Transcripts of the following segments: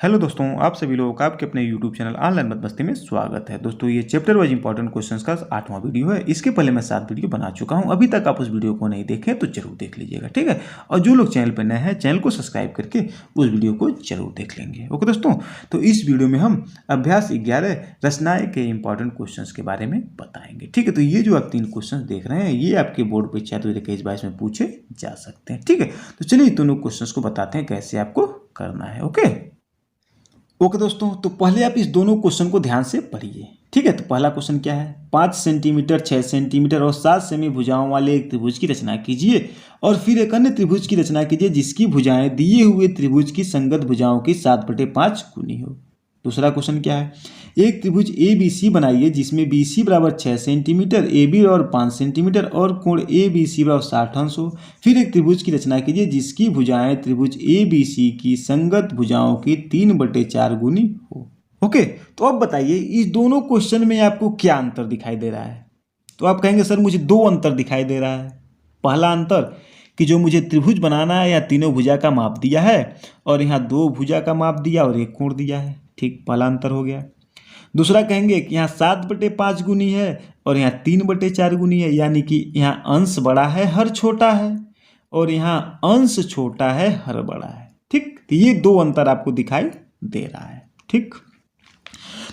Hello दोस्तों, आप सभी लोगों का आपके अपने यूट्यूब चैनल ऑनलाइन मस्ती में स्वागत है। दोस्तों, ये चैप्टर वाइज इंपॉर्टेंट क्वेश्चंस का 8वां वीडियो है। इसके पहले मैं 7 वीडियो बना चुका हूं। अभी तक आप उस वीडियो को नहीं देखें तो जरूर देख लीजिएगा, ठीक है। और जो लोग चैनल पर नए हैं, चैनल को सब्सक्राइब करके उस वीडियो को जरूर देख लेंगे। ओके दोस्तों, तो इस वीडियो में हम अभ्यास 11 रचनाएं के इंपॉर्टेंट क्वेश्चन के बारे में बताएंगे, ठीक है। तो ये जो आप 3 क्वेश्चन देख रहे हैं, ये आपके बोर्ड परीक्षा 2021-22 में पूछे जा सकते हैं, ठीक है। तो चलिए दोनों क्वेश्चन को बताते हैं कैसे आपको करना है। ओके दोस्तों, तो पहले आप इस दोनों क्वेश्चन को ध्यान से पढ़िए, ठीक है। तो पहला क्वेश्चन क्या है, 5 सेंटीमीटर, 6 सेंटीमीटर और 7 सेमी भुजाओं वाले एक त्रिभुज की रचना कीजिए और फिर एक अन्य त्रिभुज की रचना कीजिए जिसकी भुजाएं दिए हुए त्रिभुज की संगत भुजाओं की 7/5 गुनी हो। दूसरा क्वेश्चन क्या है, एक त्रिभुज ए बी सी बनाइए जिसमें बी सी बराबर 6 सेंटीमीटर, ए बी और 5 सेंटीमीटर और कोण ए बी सी बराबर 60 अंश हो। फिर एक त्रिभुज की रचना कीजिए जिसकी भुजाएं त्रिभुज ए बी सी की संगत भुजाओं की 3/4 गुनी हो। ओके, तो अब बताइए इस दोनों क्वेश्चन में आपको क्या अंतर दिखाई दे रहा है। तो आप कहेंगे सर मुझे 2 अंतर दिखाई दे रहा है। पहला अंतर कि जो मुझे त्रिभुज बनाना है, यहाँ तीनों भुजा का माप दिया है और यहाँ 2 भुजा का माप दिया और एक कोण दिया है, ठीक, पहला अंतर हो गया। दूसरा कहेंगे कि यहाँ 7/5 गुनी है और यहाँ 3/4 गुनी है, यानी कि यहाँ अंश बड़ा है, हर छोटा है, और यहाँ अंश छोटा है, हर बड़ा है, ठीक। तो ये 2 अंतर आपको दिखाई दे रहा है, ठीक।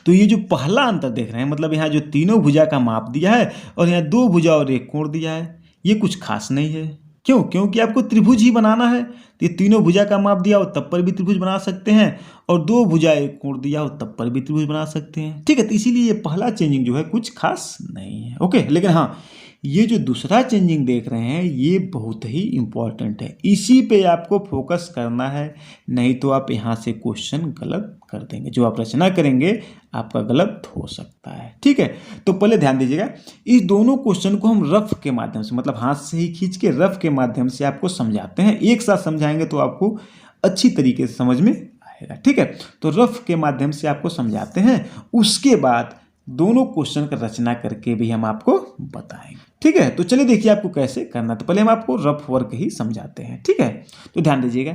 तो ये जो पहला अंतर देख रहे हैं, मतलब यहाँ जो तीनों भुजा का माप दिया है और यहाँ 2 भुजा और एक कोण दिया है, ये कुछ खास नहीं है। क्यों? क्योंकि आपको त्रिभुज ही बनाना है, तो ये तीनों भुजा का माप दिया हो तब पर भी त्रिभुज बना सकते हैं, और 2 भुजा एक कोण दिया हो तब पर भी त्रिभुज बना सकते हैं, ठीक है। तो इसीलिए ये पहला चेंजिंग जो है कुछ खास नहीं है। ओके, लेकिन हाँ, ये जो दूसरा चेंजिंग देख रहे हैं ये बहुत ही इंपॉर्टेंट है, इसी पे आपको फोकस करना है, नहीं तो आप यहाँ से क्वेश्चन गलत कर देंगे। जो आप रचना करेंगे आपका गलत हो सकता है, ठीक है। तो पहले ध्यान दीजिएगा, इस दोनों क्वेश्चन को हम रफ के माध्यम से, मतलब हाथ से ही खींच के रफ के माध्यम से आपको समझाते हैं। एक साथ समझाएंगे तो आपको अच्छी तरीके से समझ में आएगा, ठीक है। तो रफ के माध्यम से आपको समझाते हैं, उसके बाद दोनों क्वेश्चन का रचना करके भी हम आपको बताएंगे, ठीक है। तो चलिए देखिए आपको कैसे करना। तो पहले हम आपको रफ वर्क ही समझाते हैं, ठीक है। तो ध्यान दीजिएगा,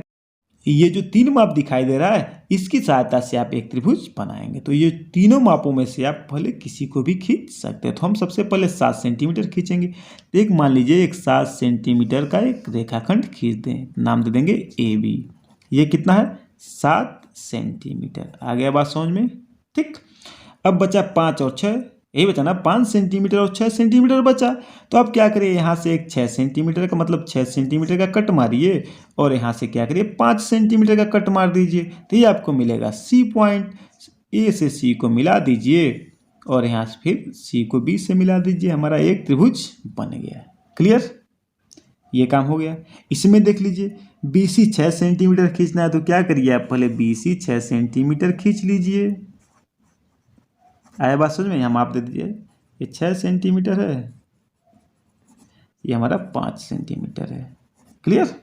ये जो 3 माप दिखाई दे रहा है इसकी सहायता से आप एक त्रिभुज बनाएंगे। तो ये तीनों मापों में से आप पहले किसी को भी खींच सकते हैं। तो हम सबसे पहले 7 सेंटीमीटर खींचेंगे। तो एक मान लीजिए एक 7 सेंटीमीटर का एक रेखाखंड खींच दें, नाम दे देंगे ए बी। ये कितना है, 7 सेंटीमीटर। आ गया बात समझ में, ठीक। अब बचा 5 और 6, यही बचा ना, 5 सेंटीमीटर और 6 सेंटीमीटर बचा। तो अब क्या करिए, यहाँ से एक 6 सेंटीमीटर का, मतलब 6 सेंटीमीटर का कट मारिए और यहाँ से क्या करिए 5 सेंटीमीटर का कट मार दीजिए। तो ये आपको मिलेगा सी पॉइंट। ए से सी को मिला दीजिए और यहाँ से फिर सी को बी से मिला दीजिए, हमारा एक त्रिभुज बन गया। क्लियर, ये काम हो गया। इसमें देख लीजिए बी सी 6 सेंटीमीटर खींचना है, तो क्या करिए आप पहले बी सी 6 सेंटीमीटर खींच लीजिए। आया बात समझ में, यहाँ माप दे दीजिए, ये 6 सेंटीमीटर है, ये हमारा 5 सेंटीमीटर है। क्लियर,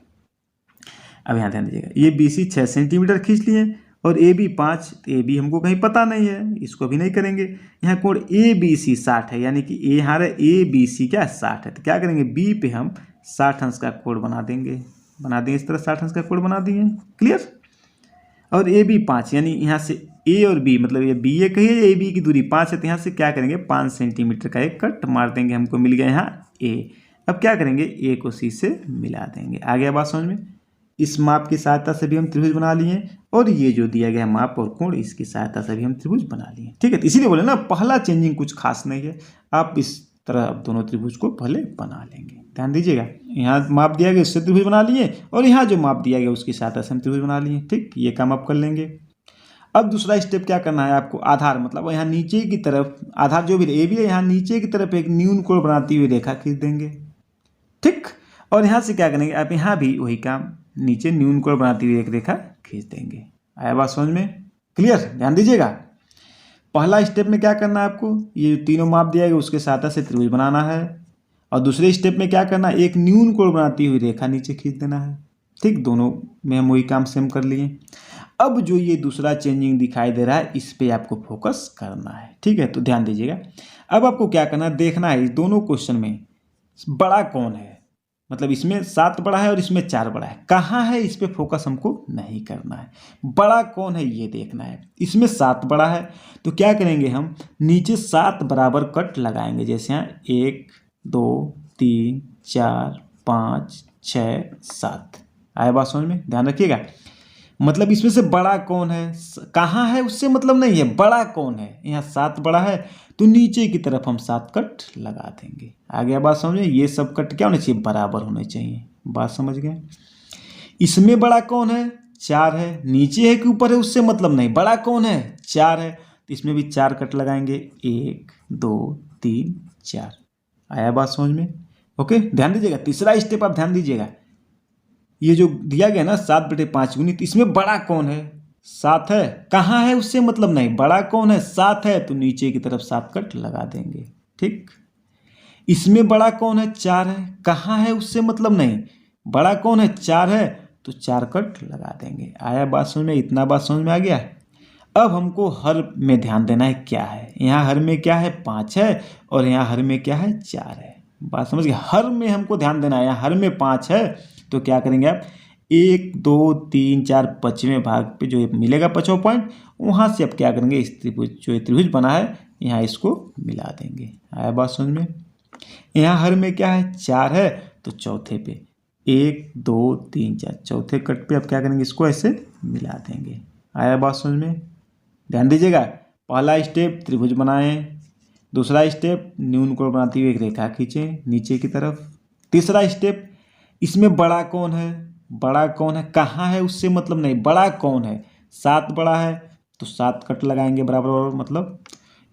अब यहाँ ध्यान दीजिएगा, ये बी सी 6 सेंटीमीटर खींच लिए और ए बी 5, तो ए बी हमको कहीं पता नहीं है, इसको भी नहीं करेंगे। यहाँ कोण ए बी सी 60 है, यानी कि ए यहाँ ए बी सी क्या 60 है, तो क्या करेंगे बी पे हम 60 अंश का कोण बना देंगे, इस तरह 60 अंश का कोण बना दिए। क्लियर, और ए बी 5, यानी यहाँ से ए और बी, मतलब ये बी ए कहिए, ए बी की दूरी 5 है, तो यहाँ से क्या करेंगे 5 सेंटीमीटर का एक कट मार देंगे, हमको मिल गया यहाँ ए। अब क्या करेंगे ए को सी से मिला देंगे। आ गया बात समझ में। इस माप की सहायता से भी हम त्रिभुज बना लिए और ये जो दिया गया माप और कोण, इसकी सहायता से भी हम त्रिभुज बना लिए, ठीक है। तो इसीलिए बोले ना, पहला चेंजिंग कुछ खास नहीं है, आप इस तरह दोनों त्रिभुज को पहले बना लेंगे। ध्यान दीजिएगा, यहाँ माप दिया गया उससे त्रिभुज बना लिए और यहाँ जो माप दिया गया उसकी सहायता से हम त्रिभुज बना लिए, ठीक। ये काम आप कर लेंगे। अब दूसरा स्टेप क्या करना है आपको, आधार, मतलब यहाँ नीचे की तरफ आधार जो भी ए बी है, यहाँ नीचे की तरफ एक न्यून कोण बनाती हुई रेखा खींच देंगे, ठीक। और यहाँ से क्या करेंगे आप, यहाँ भी वही काम, नीचे न्यून कोण बनाती हुई एक रेखा खींच देंगे। आया बात समझ में। क्लियर, ध्यान दीजिएगा, पहला स्टेप में क्या करना है आपको, ये तीनों माप दिया गया उसके सहायता से त्रिभुज बनाना है, और दूसरे स्टेप में क्या करना है, एक न्यून कोण बनाती हुई रेखा नीचे खींच देना है, ठीक। दोनों में हम वही काम सेम कर लिए। अब जो ये दूसरा चेंजिंग दिखाई दे रहा है इस पे आपको फोकस करना है, ठीक है। तो ध्यान दीजिएगा, अब आपको क्या करना है, देखना है इस दोनों क्वेश्चन में बड़ा कौन है, मतलब इसमें 7 बड़ा है और इसमें 4 बड़ा है, कहाँ है इस पे फोकस हमको नहीं करना है, बड़ा कौन है ये देखना है। इसमें 7 बड़ा है तो क्या करेंगे, हम नीचे 7 बराबर कट लगाएंगे, जैसे यहाँ 1 2 3 4 5 6 7। आया बात समझ में, ध्यान रखिएगा। मतलब इसमें से बड़ा कौन है, कहाँ है उससे मतलब नहीं है, बड़ा कौन है। यहाँ 7 बड़ा है तो नीचे की तरफ हम 7 कट लगा देंगे। आ गया बात समझ में। ये सब कट क्या होने चाहिए, बराबर होने चाहिए। बात समझ गए। इसमें बड़ा कौन है, 4 है, नीचे है कि ऊपर है उससे मतलब नहीं, बड़ा कौन है 4 है, तो इसमें भी 4 कट लगाएंगे, 1 2 3 4। आया बात समझ में। ओके, ध्यान दीजिएगा। तीसरा स्टेप आप ध्यान दीजिएगा, ये जो दिया गया ना 7/5 गुणित, इसमें बड़ा कौन है, 7 है, कहाँ है उससे मतलब नहीं, बड़ा कौन है 7 है, तो नीचे की तरफ 7 कट लगा देंगे। ठीक। इसमें बड़ा कौन है, 4 है, कहाँ है उससे मतलब नहीं, बड़ा कौन है 4 है, तो 4 कट लगा देंगे। आया बात समझ में, इतना बात समझ में आ गया। अब हमको हर में ध्यान देना है, क्या है यहाँ हर में, क्या है 5 है, और यहाँ हर में क्या है 4 है। बात समझ गए। हर में हमको ध्यान देना है, यहाँ हर में 5 है तो क्या करेंगे आप, 1 2 3 4 5वें भाग पे जो मिलेगा 5वां पॉइंट, वहाँ से आप क्या करेंगे, इस त्रिभुज जो त्रिभुज बना है यहाँ इसको मिला देंगे। आया बात समझ में। यहाँ हर में क्या है 4 है, तो चौथे पे 1 2 3 4 चौथे कट पे आप क्या करेंगे, इसको ऐसे मिला देंगे। आया बात समझ में। ध्यान दीजिएगा। पहला स्टेप त्रिभुज बनाएं, दूसरा स्टेप न्यून कोण बनाते हुए एक रेखा खींचें नीचे की तरफ, तीसरा स्टेप इसमें बड़ा कौन है, बड़ा कौन है, कहाँ है उससे मतलब नहीं, बड़ा कौन है 7 बड़ा है तो 7 कट लगाएंगे बराबर बराबर, मतलब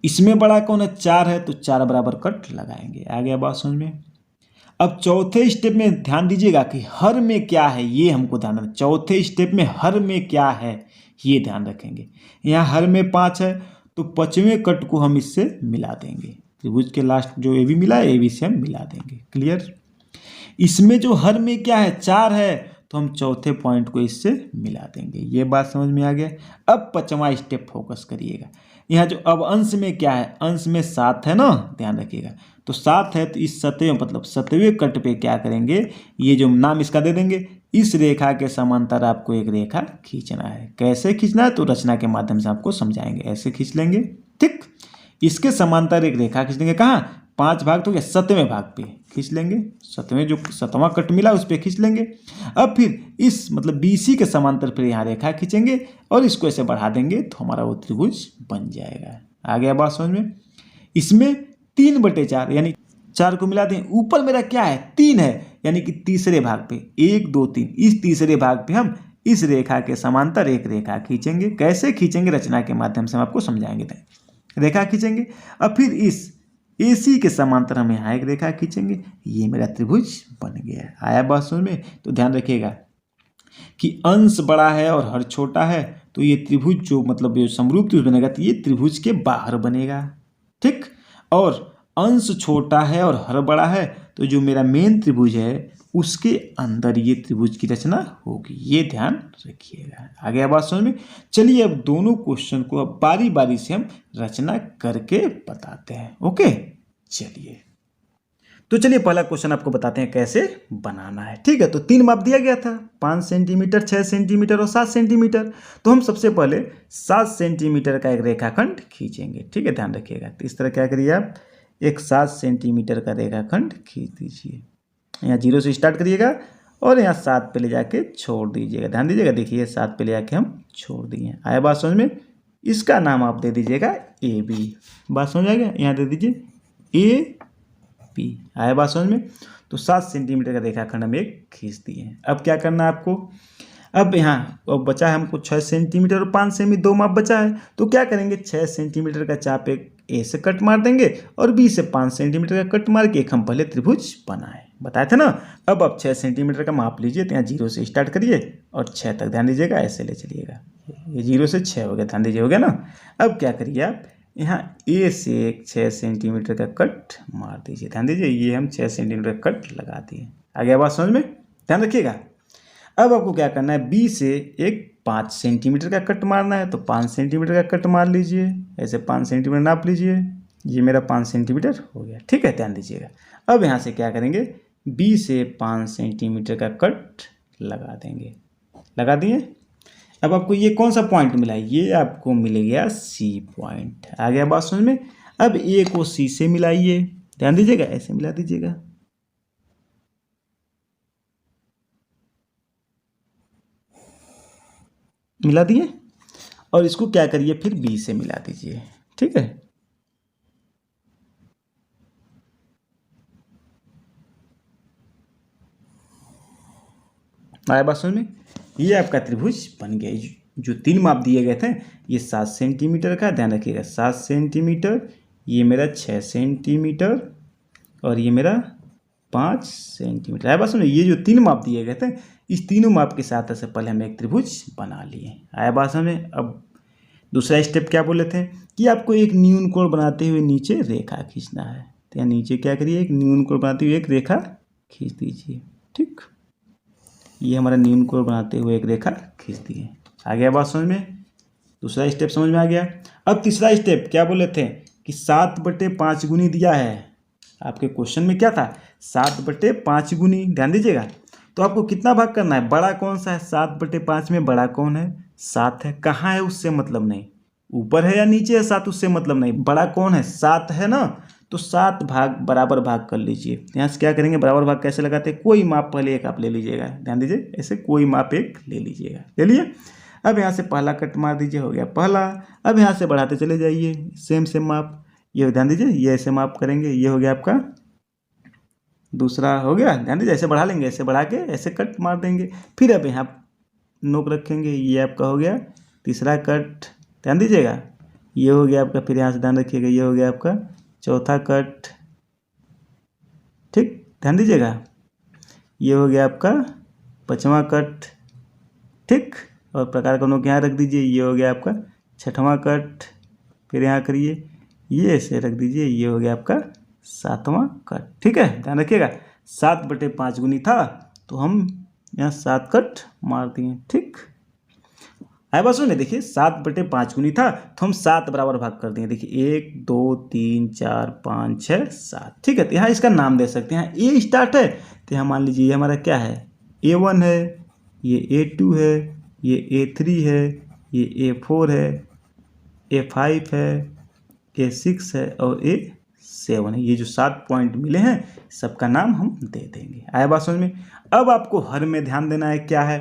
इसमें बड़ा कौन है 4 है तो 4 बराबर कट लगाएंगे। आ गया बात समझ में। अब चौथे स्टेप में ध्यान दीजिएगा कि हर में क्या है ये हमको ध्यान रखना। चौथे स्टेप में हर में क्या है ये ध्यान रखेंगे। यहाँ हर में 5 है तो 5वें कट को हम इससे मिला देंगे, त्रिभुज के लास्ट जो ए बी मिला है ए बी से हम मिला देंगे। क्लियर। इसमें जो हर में क्या है 4 है तो हम चौथे पॉइंट को इससे मिला देंगे। ये बात समझ में आ गया। अब 5वां स्टेप फोकस करिएगा। यहाँ जो अब अंश में क्या है, अंश में 7 है ना, ध्यान रखिएगा। तो 7 है तो इस 7वें मतलब 7वें कट पे क्या करेंगे, ये जो नाम इसका दे देंगे, इस रेखा के समांतर आपको एक रेखा खींचना है। कैसे खींचना है तो रचना के माध्यम से आपको समझाएंगे। ऐसे खींच लेंगे। ठीक। इसके समांतर एक रेखा खींच लेंगे, कहाँ 5 भाग तो क्या 7वें भाग पे खींच लेंगे, 7वें जो 7वां कट मिला उस पर खींच लेंगे। अब फिर इस मतलब BC के समांतर फिर यहाँ रेखा खींचेंगे और इसको ऐसे बढ़ा देंगे तो हमारा वो त्रिभुज बन जाएगा। आ गया बात समझ में। इसमें 3/4 यानी 4 को मिला दें, ऊपर मेरा क्या है 3 है, यानी कि तीसरे भाग पे 1 2 3, इस तीसरे भाग पे हम इस रेखा के समांतर एक रेखा खींचेंगे। कैसे खींचेंगे रचना के माध्यम से हम आपको समझाएंगे। रेखा खींचेंगे। अब फिर इस AC के समांतर हम यहाँ एक रेखा खींचेंगे, ये मेरा त्रिभुज बन गया। आया बात समझ में। तो ध्यान रखिएगा कि अंश बड़ा है और हर छोटा है तो ये त्रिभुज जो मतलब जो समरूप त्रिभुज बनेगा तो ये त्रिभुज के बाहर बनेगा। ठीक। और अंश छोटा है और हर बड़ा है तो जो मेरा मेन त्रिभुज है उसके अंदर ये त्रिभुज की रचना होगी। ये ध्यान रखिएगा। आ गया बात समझ में। चलिए अब दोनों क्वेश्चन को अब बारी बारी से हम रचना करके बताते हैं। ओके चलिए। तो चलिए पहला क्वेश्चन आपको बताते हैं कैसे बनाना है। ठीक है। तो 3 माप दिया गया था, 5 सेंटीमीटर, 6 सेंटीमीटर और 7 सेंटीमीटर। तो हम सबसे पहले 7 सेंटीमीटर का एक रेखाखंड खींचेंगे। ठीक है, ध्यान रखिएगा। तो इस तरह क्या करिए आप, एक 7 सेंटीमीटर का रेखाखंड खींच दीजिए। यहाँ 0 से स्टार्ट करिएगा और यहाँ 7 पे ले जाके छोड़ दीजिएगा। ध्यान दीजिएगा, देखिए 7 पे ले जाके हम छोड़ दिए। आया बात समझ में। इसका नाम आप दे दीजिएगा AB। बात समझ आ गया। यहाँ दे दीजिए AB। आया बात समझ में। तो 7 सेंटीमीटर का रेखाखंड हम एक खींच दिए। अब क्या करना है आपको, अब यहाँ अब बचा है हमको 6 सेंटीमीटर और 5 सेमी, 2 माप बचा है। तो क्या करेंगे, 6 सेंटीमीटर का चाप एक A से कट मार देंगे और B से 5 सेंटीमीटर का कट मार के एक हम पहले त्रिभुज बनाए, बताए थे ना। अब आप 6 सेंटीमीटर का माप लीजिए। तो यहाँ 0 से स्टार्ट करिए और 6 तक, ध्यान दीजिएगा, ऐसे ले चलिएगा। ये 0 से 6 हो गया, ध्यान दीजिए, हो गया ना। अब क्या करिए आप, यहाँ A से एक 6 सेंटीमीटर का कट मार दीजिए। ध्यान दीजिए, ये हम 6 सेंटीमीटर का कट लगा दिए। आ गया बात समझ में, ध्यान रखिएगा। अब आपको क्या करना है, B से एक 5 सेंटीमीटर का कट मारना है। तो 5 सेंटीमीटर का कट मार लीजिए, ऐसे 5 सेंटीमीटर नाप लीजिए। ये मेरा 5 सेंटीमीटर हो गया। ठीक है, ध्यान दीजिएगा। अब यहाँ से क्या करेंगे, बी से 5 सेंटीमीटर का कट लगा देंगे। लगा दिए। अब आपको ये कौन सा पॉइंट मिला, ये आपको मिल गया सी पॉइंट। आ गया बात समझ में। अब ए को सी से मिलाइए, ध्यान दीजिएगा, ऐसे मिला दीजिएगा। मिला दिए। और इसको क्या करिए, फिर बी से मिला दीजिए। ठीक है, आया बात समझ में। ये आपका त्रिभुज बन गया। जो 3 माप दिए गए थे, ये 7 सेंटीमीटर का, ध्यान रखिएगा 7 सेंटीमीटर, ये मेरा 6 सेंटीमीटर और ये मेरा 5 सेंटीमीटर। आया बात समझ में। ये जो 3 माप दिए गए थे, इस तीनों माप के साथ से पहले हम एक त्रिभुज बना लिए। आया बात समझ में। अब दूसरा स्टेप क्या बोले थे कि आपको एक न्यून कोण बनाते हुए नीचे रेखा खींचना है। तो यहाँ नीचे क्या करिए, एक न्यून कोण बनाते हुए एक रेखा खींच दीजिए। ठीक, ये हमारा न्यून कोण बनाते हुए एक रेखा खींच दिए। आ गया बात समझ में। दूसरा स्टेप समझ में आ गया। अब तीसरा स्टेप क्या बोले थे कि 7/5 गुनी दिया है। आपके क्वेश्चन में क्या था, 7/5 गुनी। ध्यान दीजिएगा। तो आपको कितना भाग करना है, बड़ा कौन सा है, 7/5 में बड़ा कौन है, 7 है। कहाँ है उससे मतलब नहीं, ऊपर है या नीचे है 7 उससे मतलब नहीं, बड़ा कौन है, 7 है ना। तो 7 भाग बराबर भाग कर लीजिए। यहाँ से क्या करेंगे, बराबर भाग कैसे लगाते हैं, कोई माप पहले एक आप ले लीजिएगा। ध्यान दीजिए, ऐसे कोई माप एक ले लीजिएगा। ले लिए। अब यहाँ से पहला कट मार दीजिए, हो गया पहला। अब यहाँ से बढ़ाते चले जाइए, सेम सेम माप। ये ध्यान दीजिए, ये ऐसे माप करेंगे, ये हो गया आपका दूसरा, हो गया। ध्यान दीजिए, ऐसे बढ़ा लेंगे, ऐसे बढ़ा के ऐसे कट मार देंगे। फिर अब यहाँ नोक रखेंगे, ये आपका हो गया तीसरा कट। ध्यान दीजिएगा, ये हो गया आपका, फिर यहाँ से ध्यान रखिएगा, ये हो गया आपका चौथा कट। ठीक, ध्यान दीजिएगा, ये हो गया आपका 5वां कट। ठीक, और प्रकार का नोक यहाँ रख दीजिए, ये हो गया आपका 6वां कट। फिर यहाँ करिए, ये ऐसे रख दीजिए, ये हो गया आपका 7वां कट। ठीक है, ध्यान रखिएगा 7/5 गुनी था, तो हम यहाँ 7 कट मार दिए। ठीक, आया बात समझ में। देखिए 7/5 गुनी था, तो हम 7 बराबर भाग कर दिए। देखिए 1 2 3 4 5 6 7। ठीक है, तो यहाँ इसका नाम दे सकते हैं। यहाँ ए स्टार्ट है, तो यहाँ मान लीजिए ये हमारा क्या है, A1 है, ये A2 है, ये A3 है, ये A4 है, A5 है, A6 है और A7 है। ये जो 7 पॉइंट मिले हैं, सबका नाम हम दे देंगे। आया बात समझ में। अब आपको हर में ध्यान देना है, क्या है,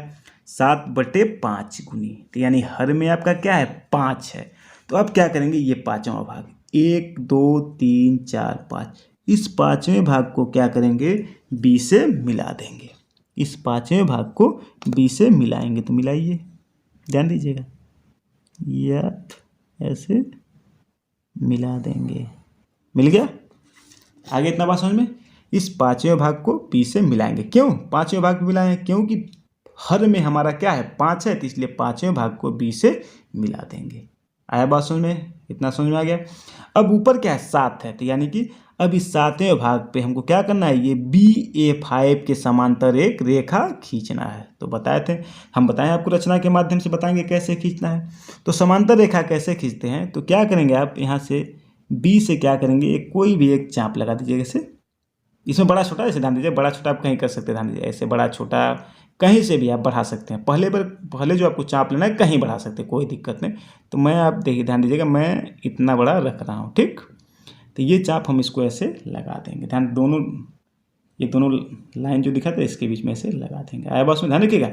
7/5 गुनी। तो यानी हर में आपका क्या है, 5 है। तो अब क्या करेंगे, ये 5वां भाग, 1 2 3 4 5, इस 5वें भाग को क्या करेंगे, B से मिला देंगे। इस 5वें भाग को B से मिलाएंगे। तो मिलाइए, ध्यान दीजिएगा, ये आप ऐसे मिला देंगे। मिल गया। आगे इतना बात समझ में। इस 5वें भाग को B से मिलाएंगे। क्यों 5वें भाग में मिलाएं, क्योंकि हर में हमारा क्या है, 5 है, तो इसलिए 5वें भाग को B से मिला देंगे। आया बात समझ में, इतना समझ में आ गया। अब ऊपर क्या है, 7 है, तो यानी कि अब इस 7वें भाग पे हमको क्या करना है, ये BA5 के समांतर एक रेखा खींचना है। तो बताए थे, हम बताएं आपको, रचना के माध्यम से बताएंगे कैसे खींचना है। तो समांतर रेखा कैसे खींचते हैं, तो क्या करेंगे आप, यहाँ से B से क्या करेंगे, एक कोई भी एक चाप लगा दीजिएगा। जैसे इसमें बड़ा छोटा, ऐसे ध्यान दीजिए, बड़ा छोटा आप कहीं कर सकते हैं, ध्यान दीजिए, ऐसे बड़ा छोटा कहीं से भी आप बढ़ा सकते हैं। पहले जो आपको चाप लेना है कहीं बढ़ा सकते हैं, कोई दिक्कत नहीं। तो मैं, आप देखिए ध्यान दीजिएगा, मैं इतना बड़ा रख रहा हूँ। ठीक, तो ये चाप हम इसको ऐसे लगा देंगे। ध्यान, दोनों ये दोनों लाइन जो दिखा था इसके बीच में ऐसे लगा देंगे। आया बस में, ध्यान रखिएगा।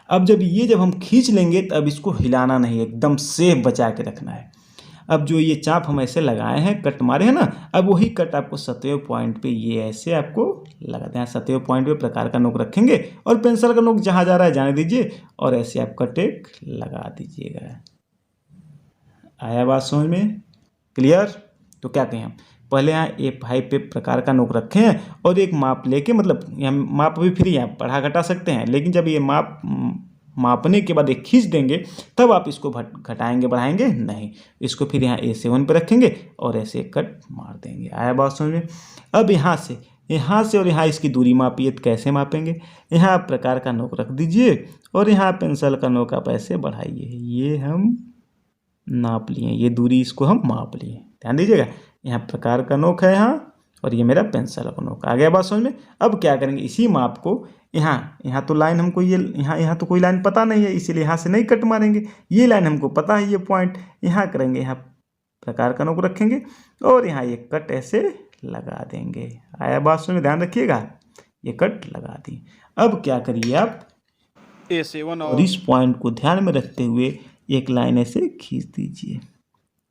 अब जब हम खींच लेंगे, तो अब इसको हिलाना नहीं, एकदम सेफ बचा के रखना है। अब जो ये चाप हम ऐसे लगाए हैं, कट मारे हैं ना, अब वही कट आपको 7वें पॉइंट पे ये ऐसे आपको लगा दें। 7वें पॉइंट पे प्रकार का नोक रखेंगे और पेंसिल का नोक जहाँ जा रहा है जाने दीजिए, और ऐसे आप कट एक लगा दीजिएगा। आया बात समझ में, क्लियर। तो क्या कहें हम, पहले यहाँ A5 पे प्रकार का नोक रखे हैं और एक माप लेके, मतलब यहाँ माप भी फ्री है, बढ़ा घटा सकते हैं, लेकिन जब ये मापने के बाद एक खींच देंगे, तब आप इसको घटाएंगे बढ़ाएंगे नहीं। इसको फिर यहाँ A7 पे रखेंगे और ऐसे कट मार देंगे। आया बात समझ में। अब यहाँ से और यहाँ इसकी दूरी मापिए, तो कैसे मापेंगे, यहाँ आप प्रकार का नोक रख दीजिए और यहाँ पेंसिल का नोक आप ऐसे बढ़ाइए। ये हम नाप लिए, ये दूरी इसको हम माप लिए। ध्यान दीजिएगा, यहाँ प्रकार का नोक है यहाँ, और ये मेरा पेंसिल का नोक आ गया। बात समझ में। अब क्या करेंगे, इसी माप को यहाँ तो लाइन हमको ये यहाँ तो कोई लाइन पता नहीं है, इसीलिए यहाँ से नहीं कट मारेंगे। ये लाइन हमको पता है, ये पॉइंट यहाँ करेंगे, यहाँ प्रकार का नोक रखेंगे और यहाँ ये कट ऐसे लगा देंगे। आया बात समझ में, ध्यान रखिएगा, ये कट लगा दी। अब क्या करिए आप, A7 और इस पॉइंट को ध्यान में रखते हुए एक लाइन ऐसे खींच दीजिए,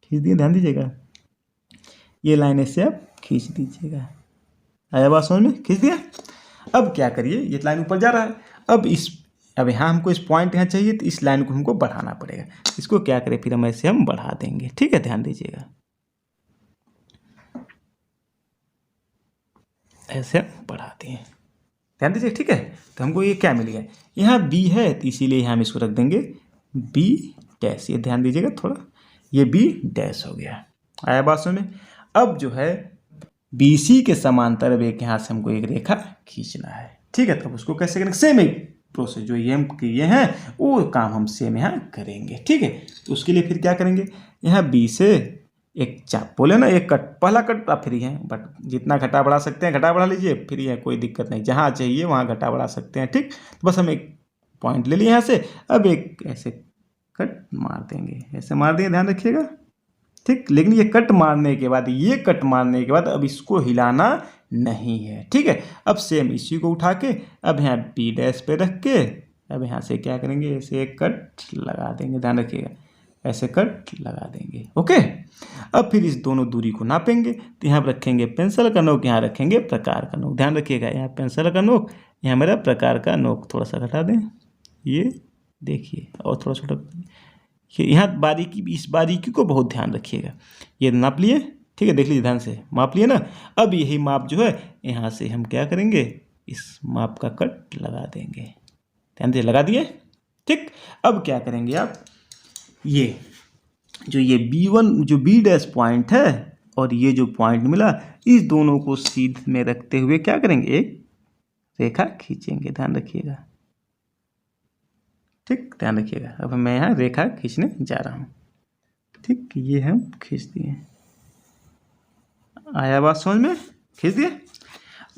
खींच दिए, ध्यान दीजिएगा, ये लाइन ऐसे आप खींच दीजिएगा। आया बात समझ में, खींच दिया। अब क्या करिए, ये लाइन ऊपर जा रहा है, अब यहाँ हमको इस पॉइंट यहाँ चाहिए, तो इस लाइन को हमको बढ़ाना पड़ेगा। इसको क्या करें, फिर हम ऐसे हम बढ़ा देंगे, ठीक है, ध्यान दीजिएगा, ऐसे हम बढ़ा दिए, ध्यान दीजिए, ठीक है। तो हमको ये क्या मिल गया, यहाँ बी है, तो इसीलिए हम इसको रख देंगे बी डैश, ये ध्यान दीजिएगा थोड़ा, ये बी डैश हो गया। आया बात समझ में। अब जो है बी सी के समांतर अब एक यहाँ से हमको एक रेखा खींचना है, ठीक है। तो उसको कैसे करेंगे, सेम एक प्रोसेस जो ये हम किए हैं वो काम हम सेम यहाँ करेंगे, ठीक है। तो उसके लिए फिर क्या करेंगे, यहाँ बी से एक चाप बोले ना, एक कट, पहला कट आप फ्री है, बट जितना घटा बढ़ा सकते हैं घटा बढ़ा लीजिए, फ्री है, कोई दिक्कत नहीं, जहाँ चाहिए वहाँ घटा बढ़ा सकते हैं, ठीक। तो बस हम एक पॉइंट ले लिए यहाँ से, अब एक ऐसे कट मार देंगे, ऐसे मार देंगे, ध्यान रखिएगा, ठीक। लेकिन ये कट मारने के बाद, ये कट मारने के बाद अब इसको हिलाना नहीं है, ठीक है। अब सेम इसी को उठा के अब यहाँ बी डैश पे रख के अब यहाँ से क्या करेंगे, ऐसे एक कट लगा देंगे, ध्यान रखिएगा, ऐसे कट लगा देंगे, ओके। अब फिर इस दोनों दूरी को नापेंगे, तो यहाँ रखेंगे पेंसिल का नोक, यहाँ रखेंगे प्रकार का नोक, ध्यान रखिएगा, यहाँ पेंसिल का नोक, यहाँ मेरा प्रकार का नोक, थोड़ा सा घटा दें, ये देखिए, और थोड़ा छोटा, यहाँ बारीकी, इस बारीकी को बहुत ध्यान रखिएगा। ये नाप लिए, ठीक है, देख लीजिए ध्यान से, माप लिए ना। अब यही माप जो है यहाँ से हम क्या करेंगे, इस माप का कट लगा देंगे, ध्यान से लगा दिए, ठीक। अब क्या करेंगे आप, ये जो ये B1 जो बी डैश पॉइंट है और ये जो पॉइंट मिला, इस दोनों को सीध में रखते हुए क्या करेंगे, एक रेखा खींचेंगे, ध्यान रखिएगा, ठीक, ध्यान रखिएगा। अब मैं यहाँ रेखा खींचने जा रहा हूँ, ठीक, ये हम खींच दिए। आया बात समझ में, खींच दिए।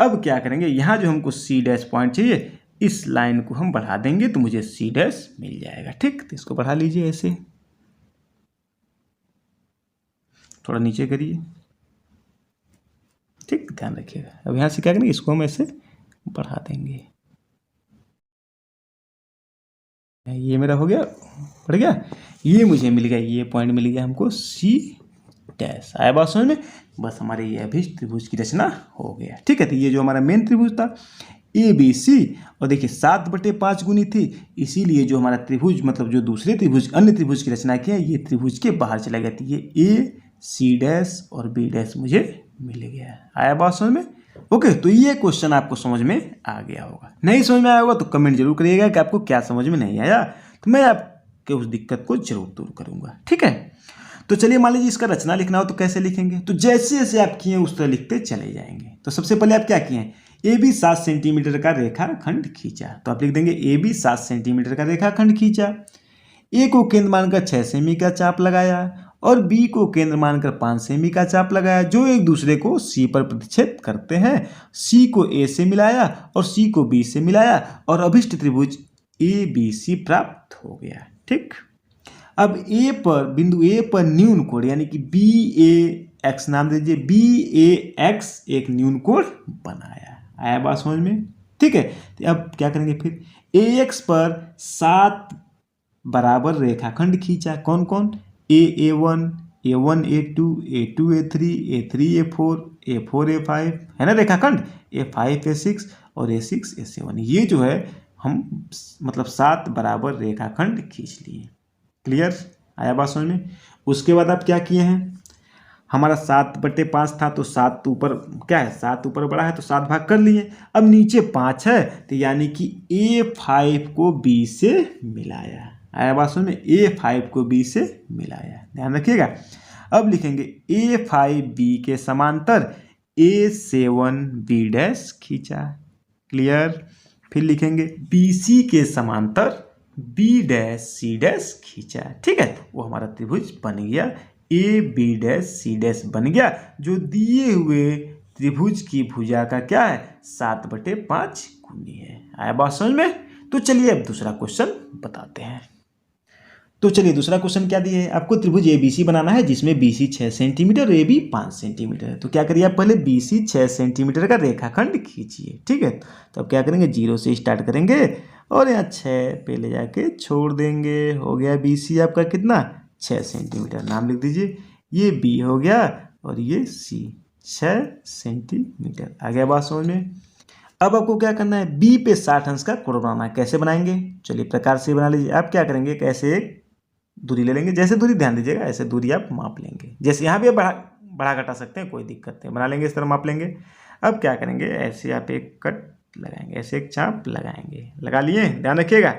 अब क्या करेंगे, यहाँ जो हमको सी डैश पॉइंट चाहिए, इस लाइन को हम बढ़ा देंगे तो मुझे सी डैश मिल जाएगा, ठीक। तो इसको बढ़ा लीजिए, ऐसे थोड़ा नीचे करिए, ठीक, ध्यान रखिएगा। अब यहाँ से क्या करेंगे, इसको हम ऐसे बढ़ा देंगे, ये मेरा हो गया, बढ़ गया, ये मुझे मिल गया, ये पॉइंट मिल गया हमको सी डैश। आया बात समझ में। बस हमारे ये अभी त्रिभुज की रचना हो गया, ठीक है। तो ये जो हमारा मेन त्रिभुज था ABC, और देखिए 7/5 गुनी थी, इसीलिए जो हमारा त्रिभुज मतलब जो दूसरे त्रिभुज अन्य त्रिभुज की रचना की है, ये त्रिभुज के बाहर चला गया, तो ये A C डैश और B डैश मुझे मिल गया। आया बात समझ में, ओके। तो ये क्वेश्चन आपको समझ में आ गया होगा, नहीं समझ में आया होगा तो कमेंट जरूर करिएगा कि आपको क्या समझ में नहीं आया, तो मैं आपके उस दिक्कत को जरूर दूर करूंगा, ठीक है। तो चलिए, मान लीजिए इसका रचना लिखना हो तो कैसे लिखेंगे, तो जैसे जैसे आप किए उस तरह लिखते चले जाएंगे। तो सबसे पहले आप क्या किए हैं, AB 7 सेंटीमीटर का रेखाखंड खींचा, तो आप लिख देंगे AB 7 सेंटीमीटर का रेखाखंड खींचा। A को केंद्र मानकर 6 सेमी का चाप लगाया और B को केंद्र मानकर 5 सेमी का चाप लगाया, जो एक दूसरे को C पर प्रतिच्छेद करते हैं। C को A से मिलाया और C को B से मिलाया और अभिष्ट त्रिभुज ABC प्राप्त हो गया, ठीक। अब बिंदु A पर न्यून कोण यानी कि BAX नाम दीजिए, BAX एक न्यून कोण बनाया। आया बात समझ में, ठीक है। तो अब क्या करेंगे, फिर AX पर 7 बराबर रेखाखंड खींचा, कौन कौन, A1 A2 A2 A3 A3 A4 A4 A5 है ना रेखाखंड, A5 A6 और A6 A7, ये जो है हम मतलब 7 बराबर रेखाखंड खींच लिए। क्लियर, आया बात समझ में। उसके बाद आप क्या किए हैं, हमारा 7/5 था तो 7 ऊपर क्या है, 7 ऊपर बड़ा है तो 7 भाग कर लिए। अब नीचे 5 है तो यानी कि A5 को B से मिलाया। आया बात समझ में, A5 को B से मिलाया, ध्यान रखिएगा। अब लिखेंगे A5B के समांतर A7B डैश खींचा, क्लियर। फिर लिखेंगे BC के समांतर B डैश C डैश खींचा, ठीक है। वो हमारा त्रिभुज बन गया, AB डैश C डैश बन गया, जो दिए हुए त्रिभुज की भुजा का क्या है 7/5 गुनी है। आया बात समझ में। तो चलिए अब दूसरा क्वेश्चन बताते हैं। तो चलिए दूसरा क्वेश्चन क्या दिए है आपको, त्रिभुज ABC बनाना है जिसमें BC 6 सेंटीमीटर और AB 5 सेंटीमीटर है। तो क्या करिए आप पहले BC 6 सेंटीमीटर का रेखाखंड खींचिए, ठीक है। तो अब क्या करेंगे 0 से स्टार्ट करेंगे और यहाँ 6 पे ले जाके छोड़ देंगे। हो गया BC आपका कितना 6 सेंटीमीटर, नाम लिख दीजिए। ये B हो गया और ये C 6 सेंटीमीटर। आ गया बात समझ में। अब आपको क्या करना है B पे 60 अंश का कोण बनाना है। कैसे बनाएंगे, चलिए प्रकार से बना लीजिए। आप क्या करेंगे कैसे एक दूरी ले लेंगे, जैसे दूरी ध्यान दीजिएगा ऐसे दूरी आप माप लेंगे। जैसे यहाँ भी आप बढ़ा घटा सकते हैं, कोई दिक्कत नहीं, बना लेंगे इस तरह माप लेंगे। अब क्या करेंगे ऐसे आप एक कट लगाएंगे, ऐसे एक चाप लगाएंगे, लगा लिए, ध्यान रखिएगा।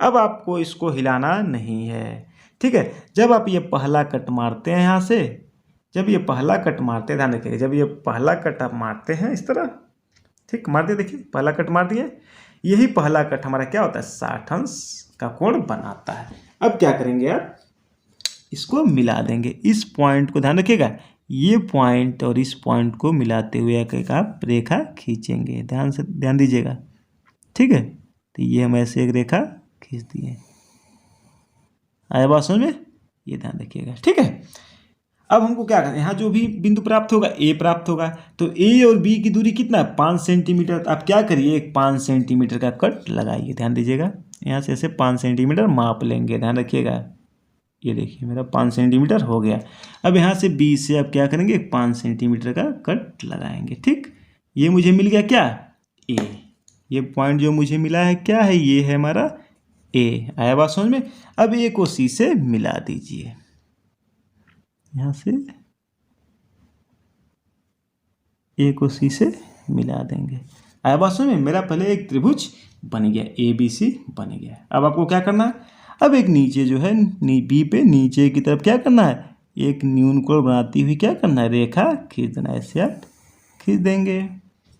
अब आपको इसको हिलाना नहीं है, ठीक है। जब आप ये पहला कट मारते हैं यहाँ से, जब ये पहला कट मारते हैं ध्यान रखिएगा, जब ये पहला कट आप मारते हैं इस तरह, ठीक, मार दिए, देखिए पहला कट मार दिए। यही पहला कट हमारा क्या होता है 60 अंश का कोण बनाता है। अब क्या करेंगे आप इसको मिला देंगे, इस पॉइंट को ध्यान रखिएगा, ये पॉइंट और इस पॉइंट को मिलाते हुए एक आप रेखा खींचेंगे, ध्यान दीजिएगा, ठीक है। तो ये हम ऐसे एक रेखा खींच दिए। आया बात समझ में, ये ध्यान रखिएगा, ठीक है। अब हमको क्या करना है, यहाँ जो भी बिंदु प्राप्त होगा A प्राप्त होगा, तो A और B की दूरी कितना है 5 सेंटीमीटर। तो आप क्या करिए एक 5 सेंटीमीटर का कट लगाइए, ध्यान दीजिएगा। यहाँ से ऐसे 5 सेंटीमीटर माप लेंगे, ध्यान रखिएगा। ये देखिए मेरा 5 सेंटीमीटर हो गया। अब यहाँ से B से आप क्या करेंगे 5 सेंटीमीटर का कट लगाएंगे, ठीक। ये मुझे मिल गया क्या A, ये पॉइंट जो मुझे मिला है क्या है, ये है हमारा A। आया बात समझ में। अब A को C से मिला दीजिए, यहाँ से A को C से मिला देंगे। आया बात समझ में, मेरा पहले एक त्रिभुज बन गया, ABC बन गया। अब आपको क्या करना है, अब एक नीचे जो है B पे नीचे की तरफ क्या करना है, एक न्यून कोण बनाती हुई क्या करना है रेखा खींच देना, ऐसे आप खींच देंगे।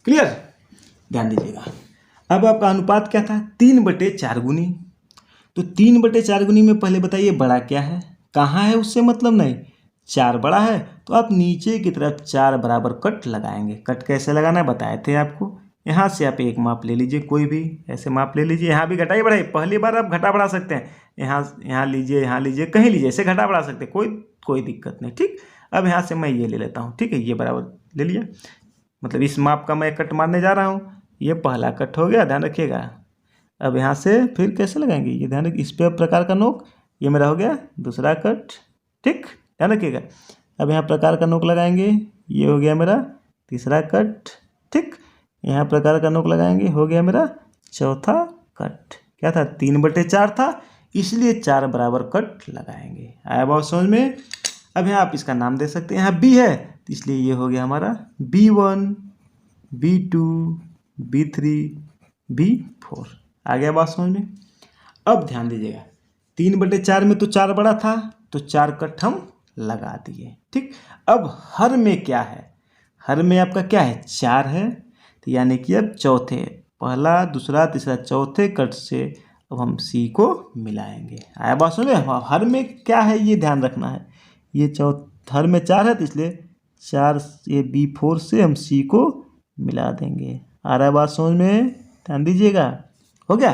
क्लियर, ध्यान दीजिएगा। अब आपका अनुपात क्या था 3/4 गुनी। तो 3/4 गुनी में पहले बताइए बड़ा क्या है, कहाँ है उससे मतलब नहीं, 4 बड़ा है। तो आप नीचे की तरफ 4 बराबर कट लगाएंगे। कट कैसे लगाना है बताए थे आपको। यहाँ से आप एक माप ले लीजिए, कोई भी ऐसे माप ले लीजिए। यहाँ भी घटाई बढ़ाई, पहली बार आप घटा बढ़ा सकते हैं, यहाँ लीजिए, कहीं लीजिए, ऐसे घटा बढ़ा सकते हैं, कोई दिक्कत नहीं, ठीक। अब यहाँ से मैं ये ले लेता हूँ, ठीक है, ये बराबर ले लिया, मतलब इस माप का मैं कट मारने जा रहा हूँ। ये पहला कट हो गया, ध्यान रखिएगा। अब यहाँ से फिर कैसे लगाएंगे, ये ध्यान रखिए, इस पे प्रकार का नोक, ये मेरा हो गया दूसरा कट, ठीक, ध्यान रखिएगा। अब यहाँ प्रकार का नोक लगाएंगे, ये हो गया मेरा तीसरा कट, ठीक। यहाँ प्रकार का नोक लगाएंगे, हो गया मेरा चौथा कट। क्या था 3/4 था, इसलिए 4 बराबर कट लगाएंगे। आया बात समझ में। अब यहाँ आप इसका नाम दे सकते हैं, यहाँ B है तो इसलिए ये हो गया हमारा B1, B2, B3, B4। आ गया बात समझ में। अब ध्यान दीजिएगा 3/4 में तो 4 बड़ा था, तो 4 कट हम लगा दिए, ठीक। अब हर में क्या है, हर में आपका क्या है 4 है, तो यानी कि अब चौथे, पहला दूसरा तीसरा चौथे कट से अब हम C को मिलाएंगे। आया बात समझ में। हर में क्या है ये ध्यान रखना है, ये हर में 4 है तो इसलिए 4 ये B4 से हम C को मिला देंगे। आ रहा है बात समझ में, ध्यान दीजिएगा। हो गया।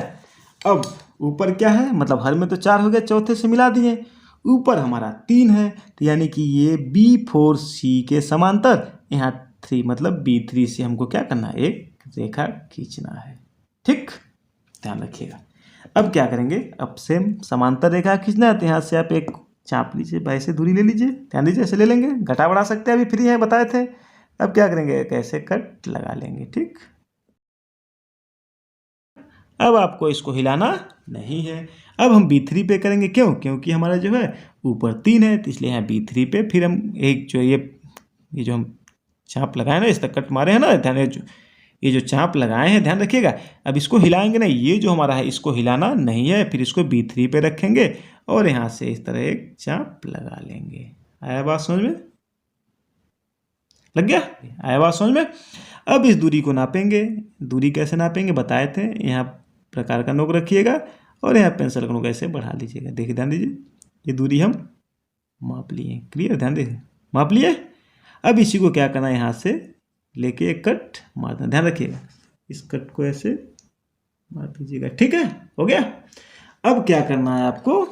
अब ऊपर क्या है, मतलब हर में तो 4 हो गया, चौथे से मिला दिए। ऊपर हमारा 3 है, तो यानी कि ये B4C के समांतर यहाँ 3 मतलब B3 से हमको क्या करना है एक रेखा खींचना है, ठीक, ध्यान रखिएगा। अब क्या करेंगे, अब से समांतर रेखा खींचना है, तो यहाँ से आप एक चाप लीजिए, ऐसे दूरी ले लीजिए, ध्यान दीजिए, ऐसे ले लेंगे, घटा बढ़ा सकते हैं, अभी फ्री है बताए थे। अब क्या करेंगे कैसे कट लगा लेंगे, ठीक। अब आपको इसको हिलाना नहीं है। अब हम B3 पे करेंगे, क्यों, क्योंकि हमारा जो है ऊपर 3 है, तो इसलिए यहाँ B3 पे फिर हम एक जो ये जो हम चाप लगाए ना, इस तक कट मारे हैं ना, ध्यान ये जो चाप लगाए हैं ध्यान रखिएगा। अब इसको हिलाएंगे नहीं, ये जो हमारा है इसको हिलाना नहीं है, फिर इसको B3 पे रखेंगे और यहाँ से इस तरह एक चाप लगा लेंगे। आया बात समझ में, लग गया, आया बात समझ में। अब इस दूरी को नापेंगे, दूरी कैसे नापेंगे बताए थे, यहाँ प्रकार का नोक रखिएगा और यहाँ पेंसिल का नोक ऐसे बढ़ा लीजिएगा। देखिए ध्यान दीजिए, ये दूरी हम माप लिए, क्लियर, ध्यान दीजिए, माप लिए। अब इसी को क्या करना है यहाँ से लेके एक कट मार देना, ध्यान रखिएगा। इस कट को ऐसे मार दीजिएगा, ठीक है, हो गया। अब क्या करना है आपको,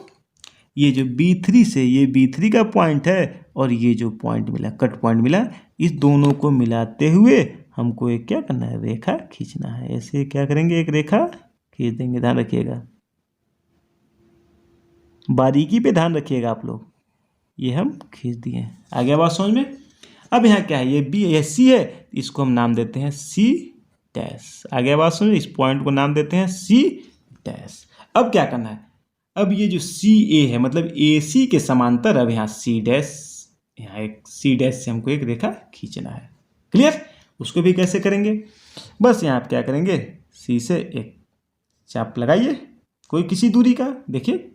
ये जो B3 से ये B3 का पॉइंट है और ये जो पॉइंट मिला, कट पॉइंट मिला, इस दोनों को मिलाते हुए हमको एक क्या करना है, रेखा खींचना है। ऐसे क्या करेंगे, एक रेखा खींच देंगे, ध्यान रखिएगा, बारीकी पे ध्यान रखिएगा आप लोग। ये हम खींच दिए, आ गया बात समझ में। अब यहाँ क्या है, ये B, ये C है, इसको हम नाम देते हैं C डैश। आ गया बात समझ में, इस पॉइंट को नाम देते हैं C डैश। अब क्या करना है, अब ये जो CA है मतलब AC के समांतर, अब यहाँ C डैश, यहाँ एक C डैश से हमको एक रेखा खींचना है। क्लियर, उसको भी कैसे करेंगे, बस यहाँ आप क्या करेंगे, C से एक चाप लगाइए कोई किसी दूरी का, देखिए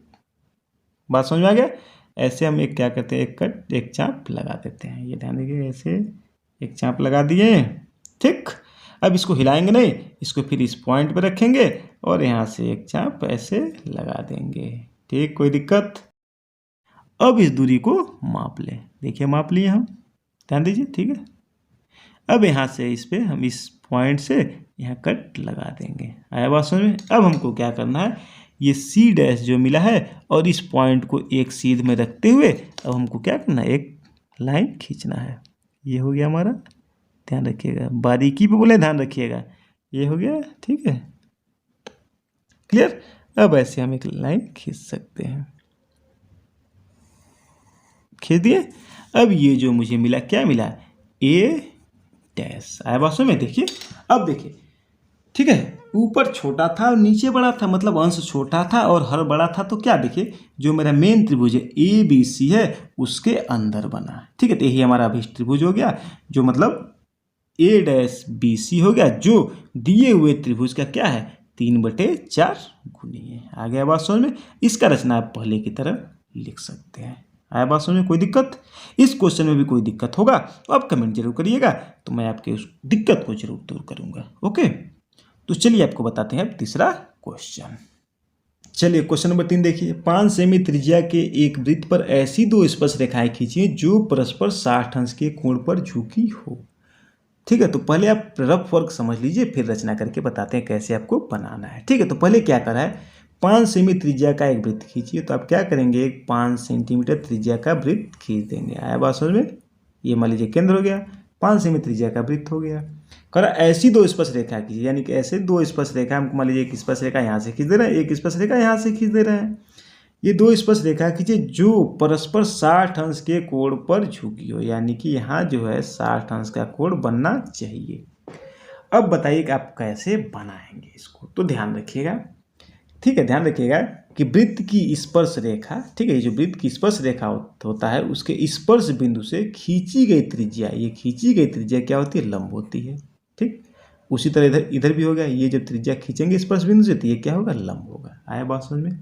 बात समझ में आ गया। ऐसे हम एक क्या करते हैं, एक कट एक चाप लगा देते हैं, ये ध्यान दीजिए, ऐसे एक चाप लगा दिए, ठीक। अब इसको हिलाएंगे नहीं, इसको फिर इस पॉइंट पे रखेंगे और यहाँ से एक चाप ऐसे लगा देंगे, ठीक, कोई दिक्कत। अब इस दूरी को माप लें, देखिए माप लिए हम, ध्यान दीजिए, ठीक है। अब यहाँ से इस पे हम इस पॉइंट से यहाँ कट लगा देंगे, आया बात समझ में। अब हमको क्या करना है, ये C डैश जो मिला है और इस पॉइंट को एक सीध में रखते हुए अब हमको क्या करना है, एक लाइन खींचना है। ये हो गया हमारा, ध्यान रखिएगा, बारीकी पे बोले ध्यान रखिएगा, ये हो गया, ठीक है, क्लियर। अब ऐसे हम एक लाइन खींच सकते हैं, खींच दिए। अब ये जो मुझे मिला, क्या मिला, A डैश, आया बात समझ में। देखिए, अब देखिए, ठीक है, ऊपर छोटा था और नीचे बड़ा था, मतलब अंश छोटा था और हर बड़ा था, तो क्या देखिए, जो मेरा मेन त्रिभुज है ABC है उसके अंदर बना, ठीक है। तो यही हमारा अभिष्ट त्रिभुज हो गया, जो मतलब A डैश BC हो गया, जो दिए हुए त्रिभुज का क्या है, 3/4 गुनी है। आ गया बात समझ में। इसका रचना आप पहले की तरह लिख सकते हैं। आया बात समझ में, कोई दिक्कत, इस क्वेश्चन में भी कोई दिक्कत होगा तो आप कमेंट जरूर करिएगा, तो मैं आपके उस दिक्कत को जरूर दूर करूंगा। ओके, तो चलिए आपको बताते हैं अब तीसरा क्वेश्चन। चलिए क्वेश्चन नंबर 3 देखिए, 5 सेमी त्रिज्या के एक वृत्त पर ऐसी दो स्पर्श रेखाएं खींचिए जो परस्पर 60 अंश के कोण पर झुकी हो। ठीक है, तो पहले आप रफ वर्क समझ लीजिए, फिर रचना करके बताते हैं कैसे आपको बनाना है। ठीक है, तो पहले क्या करा है, 5 सेमी त्रिज्या का एक वृत्त खींचिए। तो आप क्या करेंगे, एक 5 सेंटीमीटर त्रिज्या का वृत्त खींच देंगे। आया बात समझ में, ये मान लीजिए केंद्र हो गया, 5 सेमी त्रिज्या का वृत्त हो गया। करा ऐसी दो स्पर्श रेखा खींचिए, यानी कि ऐसे दो स्पर्श रेखा, हमको मान लीजिए एक स्पर्श रेखा यहाँ से खींच दे रहे हैं, एक स्पर्श रेखा यहाँ से खींच दे रहे हैं। ये दो स्पर्श रेखा खींचिए जो परस्पर 60 अंश के कोण पर झुकी हो, यानी कि यहाँ जो है 60 अंश का कोण बनना चाहिए। अब बताइए कि आप कैसे बनाएंगे इसको, तो ध्यान रखिएगा। ठीक है, ध्यान रखिएगा कि वृत्त की स्पर्श रेखा, ठीक है, ये जो वृत्त की स्पर्श रेखा होता है उसके स्पर्श बिंदु से खींची गई त्रिज्या, ये खींची गई त्रिज्या क्या होती है, लंब होती है। ठीक, उसी तरह इधर भी होगा, ये जब त्रिज्या खींचेंगे स्पर्श बिंदु से तो ये क्या होगा, लंब होगा। आया बात समझ में।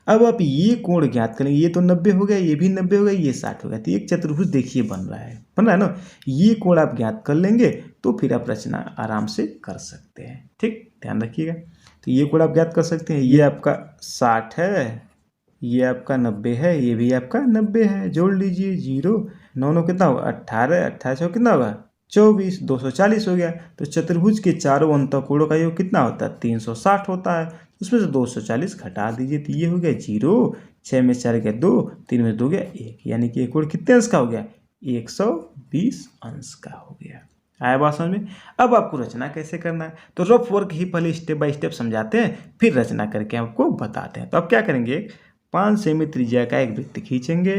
अब आप ये कोण ज्ञात करेंगे, ये तो 90 हो गया, ये भी 90 हो गया, ये 60 हो गया, तो एक चतुर्भुज देखिए बन रहा है ना। ये कोण आप ज्ञात कर लेंगे तो फिर आप रचना आराम से कर सकते हैं। ठीक, ध्यान रखिएगा। तो ये कोण आप ज्ञात कर सकते हैं, ये आपका 60 है, ये आपका 90 है, ये भी आपका 90 है। जोड़ लीजिए, 0 9 9 कितना होगा, 18, 28 कितना होगा, 24, 240 हो गया। तो चतुर्भुज के चारों अंतःकोणों का योग कितना होता है, 360 होता है। उसमें से 240 घटा दीजिए, तो ये हो गया 0, 6 में 4 गया 2, 3 में 2 गया 1, यानी कि एक कोण कितने अंश का हो गया, 120 अंश का हो गया। आया बात समझ में। अब आपको रचना कैसे करना है, तो रफ वर्क ही पहले स्टेप बाय स्टेप समझाते हैं, फिर रचना करके आपको बताते हैं। तो आप क्या करेंगे, 5 सेमी त्रिज्या का एक वृत्त खींचेंगे।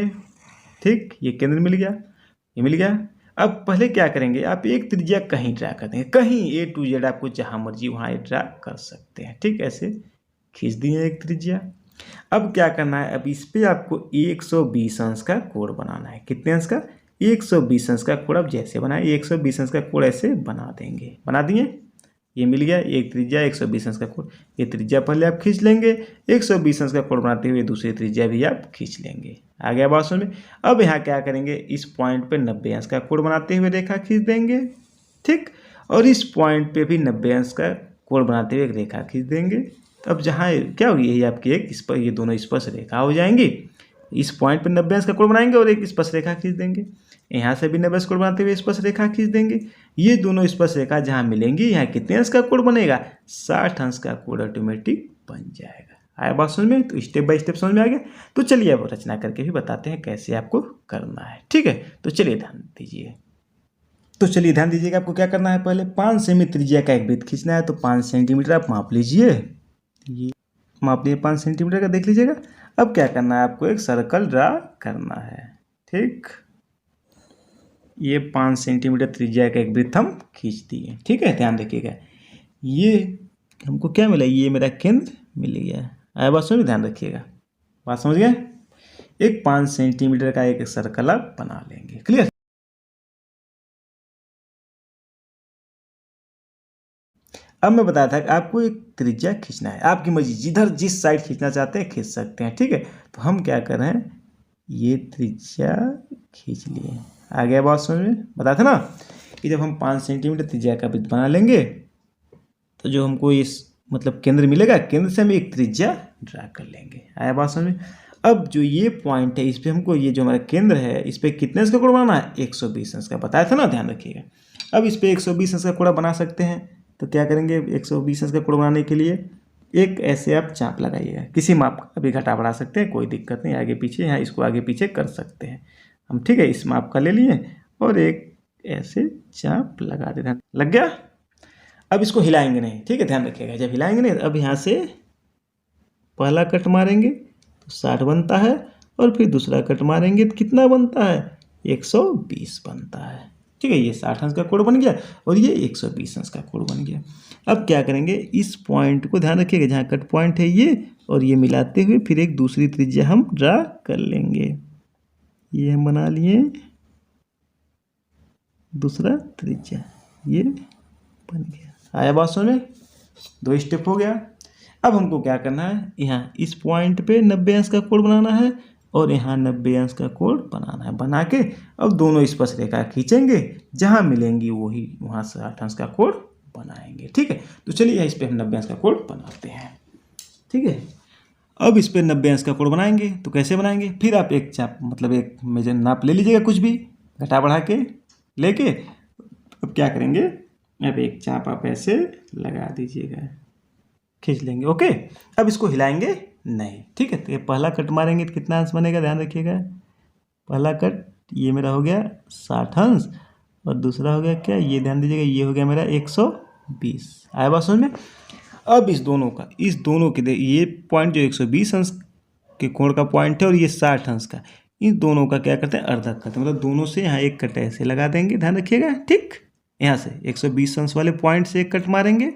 ठीक, ये केंद्र मिल गया, ये मिल गया। अब पहले क्या करेंगे, आप एक त्रिज्या कहीं ड्रा कर देंगे, कहीं A to Z आपको जहाँ मर्जी वहाँ ड्रा कर सकते हैं। ठीक, ऐसे खींच दिए एक त्रिज्या। अब क्या करना है, अब इस पे आपको 120 अंश का कोण बनाना है। कितने अंश का, 120 अंश का कोण। अब जैसे बनाए 120 अंश का कोण ऐसे बना देंगे, बना दिए, ये मिल गया एक त्रिज्या 120 अंश का कोण। ये त्रिज्या पहले आप खींच लेंगे, 120 अंश का कोण बनाते हुए दूसरी त्रिज्या भी आप खींच लेंगे। आ गया बात समझ में। अब यहाँ क्या करेंगे, इस पॉइंट पे 90 अंश का कोण बनाते हुए रेखा खींच देंगे। ठीक, और इस पॉइंट पे भी 90 अंश का कोण बनाते हुए एक रेखा खींच देंगे। अब जहाँ क्या होगी, यही आपकी एक ये दोनों स्पर्श रेखा हो जाएंगी। इस पॉइंट पे 90 अंश का कोण बनाएंगे और एक स्पर्श रेखा खींच देंगे। यहाँ से भी 90 अंश कोण बनाते हुए स्पर्श रेखा खींच देंगे। ये दोनों स्पर्श रेखा जहाँ मिलेंगी यहाँ कितने अंश का कोण बनेगा, 60 अंश का कोण ऑटोमेटिक बन जाएगा। आया बात समझ में? तो स्टेप बाय स्टेप समझ में आ गया। तो चलिए अब रचना करके भी बताते हैं कैसे आपको करना है। ठीक है, तो चलिए ध्यान दीजिए। तो चलिए ध्यान दीजिएगा, आपको क्या करना है, पहले 5 सेमी त्रिज्या का एक वृत्त खींचना है। तो 5 सेंटीमीटर आप माप लीजिए, ये माप लिए 5 सेंटीमीटर का, देख लीजिएगा। अब क्या करना है, आपको एक सर्कल ड्रा करना है। ठीक, ये 5 सेंटीमीटर त्रिज्या का एक वृत्त हम खींच दिए। ठीक है, ध्यान रखिएगा। ये हमको क्या मिला, ये मेरा केंद्र मिल गया। आया बात समझ में? ध्यान रखिएगा, बात समझ गए। एक 5 सेंटीमीटर का एक सर्कल आप बना लेंगे। क्लियर? अब मैं बताया था कि आपको एक त्रिज्या खींचना है, आपकी मर्जी, जिधर जिस साइड खींचना चाहते हैं खींच सकते हैं। ठीक है, तो हम क्या कर रहे हैं, ये त्रिज्या खींच लिए। आ गया बात समझ में? बताया था ना कि जब हम 5 सेंटीमीटर त्रिज्या का वृत्त बना लेंगे तो जो हमको इस मतलब केंद्र मिलेगा, केंद्र से हम एक त्रिज्या ड्रा कर लेंगे। आया बात समझ में? अब जो ये पॉइंट है, इस पर हमको ये जो हमारा केंद्र है, इस पर कितने अंश का कोण बनाना है, 120 अंश का। बताया था ना, ध्यान रखिएगा। अब इस पर 120 अंश का कोण बना सकते हैं, तो क्या करेंगे, 120 अंश का कोण बनाने के लिए एक ऐसे आप चाप लगाइएगा, किसी माप का, अभी घटा बढ़ा सकते हैं, कोई दिक्कत नहीं, आगे पीछे, यहाँ इसको आगे पीछे कर सकते हैं हम। ठीक है, इस माप का ले लिए और एक ऐसे चाप लगा देते हैं। लग गया? अब इसको हिलाएंगे नहीं। ठीक है, ध्यान रखिएगा, जब हिलाएंगे नहीं, अब यहाँ से पहला कट मारेंगे तो 60 बनता है, और फिर दूसरा कट मारेंगे तो कितना बनता है, 120 बनता है। ठीक है, ये 60 अंश का कोण बन गया और ये 120 अंश का कोण बन गया। अब क्या करेंगे, इस पॉइंट को ध्यान रखिएगा, जहाँ कट पॉइंट है ये और ये मिलाते हुए फिर एक दूसरी त्रिज्या हम ड्रा कर लेंगे। ये हम बना लिए दूसरा त्रिज्या, ये बन गया। आया बात समझ में? 2 स्टेप हो गया। अब हमको क्या करना है, यहाँ इस पॉइंट पे 90 अंश का कोण बनाना है और यहाँ 90 अंश का कोण बनाना है। बना के अब दोनों स्पर्श रेखा खींचेंगे, जहाँ मिलेंगी वही वहाँ 60 अंश का कोण बनाएंगे। ठीक है, तो चलिए इस पे हम 90 अंश का कोण बनाते हैं। ठीक है, अब इस पे 90 अंश का कोण बनाएंगे, तो कैसे बनाएंगे, फिर आप एक चाप मतलब एक मेजर नाप ले लीजिएगा, कुछ भी घटा बढ़ा के लेके। अब क्या करेंगे, अब एक चाप आप ऐसे लगा दीजिएगा, खींच लेंगे। ओके, अब इसको हिलाएंगे नहीं। ठीक है, तो ये पहला कट मारेंगे तो कितना अंश बनेगा, ध्यान रखिएगा। पहला कट ये मेरा हो गया 60 अंश और दूसरा हो गया क्या, ये ध्यान दीजिएगा, ये हो गया मेरा 120। आया बात समझ में? अब इस दोनों के ये पॉइंट जो 120 अंश के कोण का पॉइंट है और ये 60 अंश का, इन दोनों का क्या करते हैं, अर्धा करते हैं। मतलब दोनों से यहाँ एक कट ऐसे लगा देंगे, ध्यान रखिएगा। ठीक, यहाँ से 120 अंश वाले पॉइंट से एक कट मारेंगे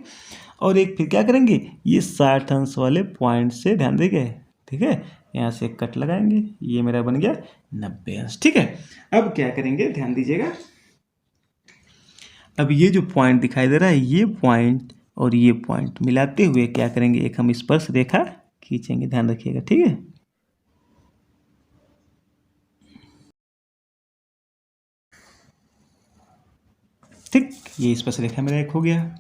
और एक फिर क्या करेंगे, ये 60 अंश वाले पॉइंट से, ध्यान देंगे। ठीक है, यहाँ से एक कट लगाएंगे, ये मेरा बन गया 90 अंश। ठीक है, अब क्या करेंगे, ध्यान दीजिएगा। अब ये जो पॉइंट दिखाई दे रहा है, ये पॉइंट और ये पॉइंट मिलाते हुए क्या करेंगे, एक हम स्पर्श रेखा खींचेंगे। ध्यान रखिएगा। ठीक है, ठीक, ये स्पर्श रेखा मेरा एक हो गया।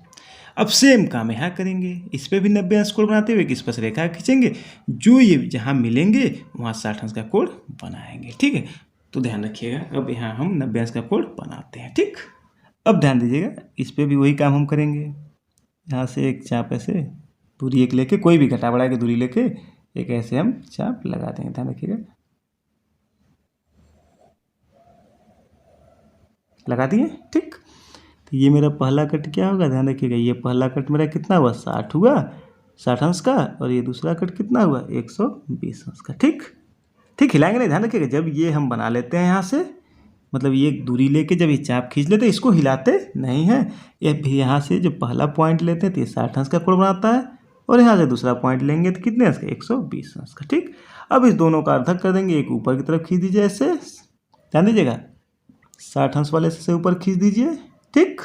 अब सेम काम यहाँ करेंगे, इस पर भी 90 अंश कोण बनाते हुए एक स्पर्श रेखा खींचेंगे, जो ये जहाँ मिलेंगे वहाँ 60 अंश का कोण बनाएंगे। ठीक है, तो ध्यान रखिएगा, अब यहाँ हम 90 अंश का कोण बनाते हैं। ठीक, अब ध्यान दीजिएगा, इस पर भी वही काम हम करेंगे। यहाँ से एक चाप ऐसे दूरी एक लेके, कोई भी घटा बढ़ा के दूरी लेके एक ऐसे हम चाप लगा देंगे। ध्यान रखिएगा, लगा दिए। ठीक, तो ये मेरा पहला कट क्या होगा, ध्यान रखिएगा, ये पहला कट मेरा कितना हुआ, 60 हुआ, 60 अंश का, और ये दूसरा कट कितना हुआ, 120 अंश का। ठीक, ठीक, हिलाएंगे नहीं, ध्यान रखिएगा। जब ये हम बना लेते हैं यहाँ से, मतलब ये एक दूरी लेके जब ये चाप खींच लेते हैं, इसको हिलाते नहीं हैं। ये भी यहाँ से जो पहला पॉइंट लेते हैं तो ये 60 अंश का कोण बनाता है, और यहाँ से दूसरा पॉइंट लेंगे तो कितने अंश का, 120 अंश का। ठीक, अब इस दोनों का अर्धक कर देंगे, एक ऊपर की तरफ खींच दीजिए ऐसे, ध्यान दीजिएगा, 60 अंश वाले से ऊपर खींच दीजिए। ठीक,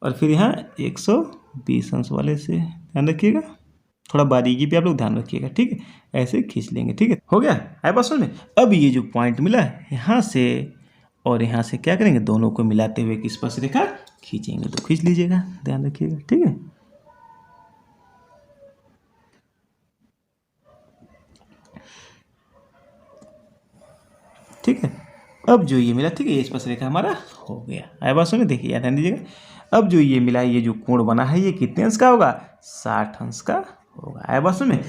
और फिर यहाँ 120 अंश वाले से, ध्यान रखिएगा, थोड़ा बारीकी पे आप लोग ध्यान रखिएगा। ठीक है, ऐसे खींच लेंगे। ठीक है, हो गया, आया बात समझ में? अब ये जो पॉइंट मिला यहाँ से और यहाँ से क्या करेंगे, दोनों को मिलाते हुए एक स्पर्श रेखा खींचेंगे, तो खींच लीजिएगा, ध्यान रखिएगा। ठीक है, ठीक है। अब जो ये मिला, ठीक है, ये स्पर्श रेखा हमारा हो गया। आया बात समझ में? देखिए याद रहने दीजिएगा। अब जो ये मिला, ये जो कोण बना है ये कितने अंश का होगा? 60 अंश का होगा। आया बात समझ में?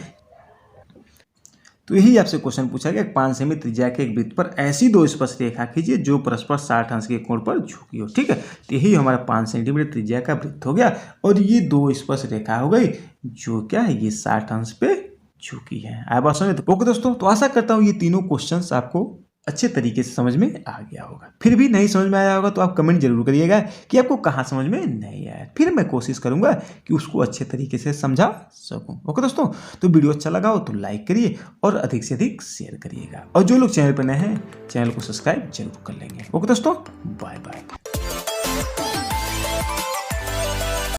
तो यही आपसे क्वेश्चन पूछा गया, 5 सेमी त्रिज्या के एक वृत्त पर ऐसी दो स्पर्श रेखा खींचिए जो परस्पर 60 अंश के कोण पर झुकी हो। ठीक है, तो यही हमारा 5 सेंटीमीटर त्रिज्या का वृत्त हो गया और ये दो स्पर्श रेखा हो गई जो क्या है, ये 60 अंश पे झुकी है। आया बात समझ में? ओके दोस्तों, तो आशा करता हूँ ये तीनों क्वेश्चंस आपको अच्छे तरीके से समझ में आ गया होगा। फिर भी नहीं समझ में आया होगा तो आप कमेंट जरूर करिएगा कि आपको कहाँ समझ में नहीं आया, फिर मैं कोशिश करूंगा कि उसको अच्छे तरीके से समझा सकूं। ओके दोस्तों, तो वीडियो अच्छा लगा हो तो लाइक करिए और अधिक से अधिक शेयर करिएगा, और जो लोग चैनल पर नए हैं चैनल को सब्सक्राइब जरूर कर लेंगे। ओके दोस्तों, बाय बाय।